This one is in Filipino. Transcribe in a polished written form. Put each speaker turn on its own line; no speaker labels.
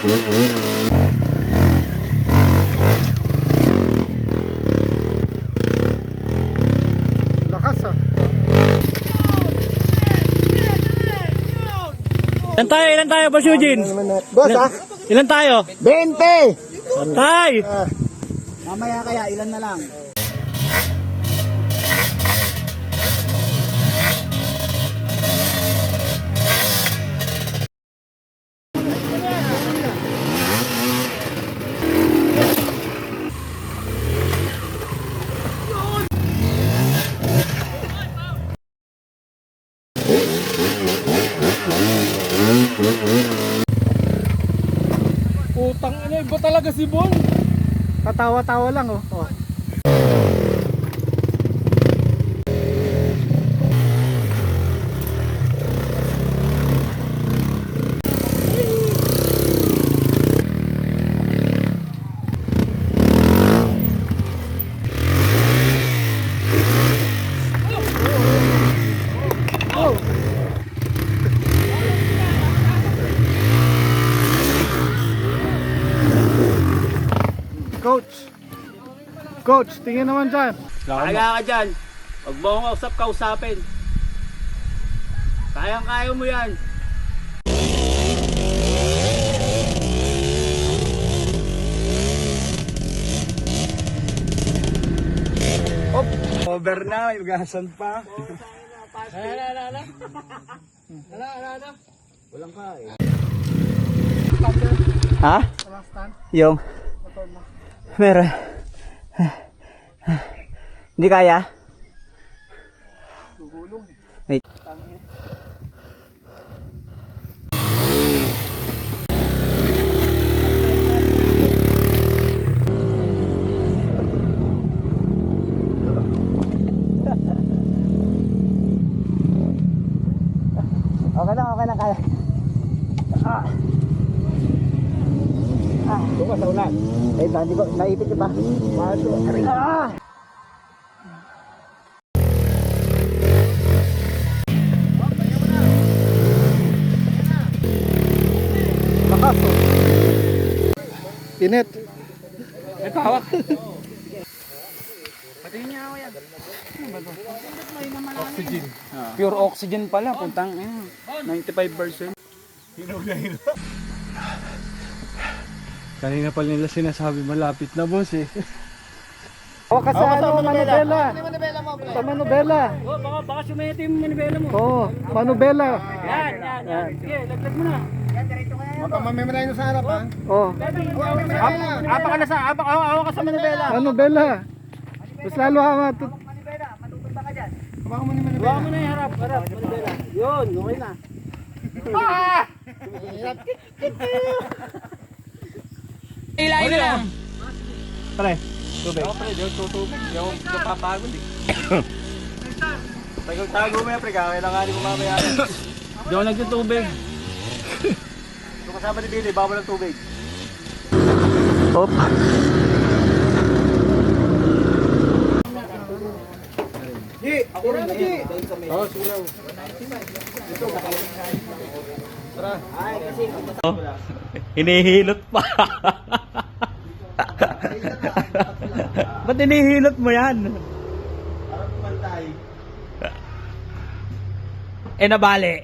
Lakas ah.
Ilan tayo, Boss Eugene?
Boss ah,
Ilan tayo?
20!
Tay!
Mamaya kaya, ilan na lang?
Putang ina, iba talaga si Bon.
Katawa-tawa lang oh. Oh. Coach, tingin naman dyan.
Kaya ka dyan. Huwag mo akong kausapin. Kayang-kaya mo yan.
Over na, may gasan pa. Walang kain.
Ha? Yung? Meron. Hindi kaya? Wait. Okay lang kaya.
Doon ka sa ulan.
Eh, hindi ko, naipit kita.
Lakas oh. Init.
Ito, hawak.
Patingin niya ako yan.
Oxygen. Pure oxygen pala, puntang 95%. Kanina pa nila sinasabi malapit na, boss eh.
O kasi ano, manubela. Sa manubela.
Oh, baka sumete yung manibela mo.
Oo, manubela.
Yan. Sige, laglag mo na.
Baka mamimirahin mo sa harap ha. Oo.
Awa ka sa manibela.
Manubela. Mas lalo ka matut...
Huwag mo na yung harap, manibela. Yun, okay na. Ilain na lang.
Pare.
Tubig. Ako pre, di ako tutubig. Di ako napapagod eh. Tago mo yan pre, kailangan mo mamaya. Di ako nagtutubig. Kung kasama ni Billy, bawal ng tubig.
Op. Di, ako rin na di. Oo, sulaw. Tara. Ay, kasi
Hinihilot pa. Ba't hinihilot mo yan?
parang kumantay.
Eh nabali.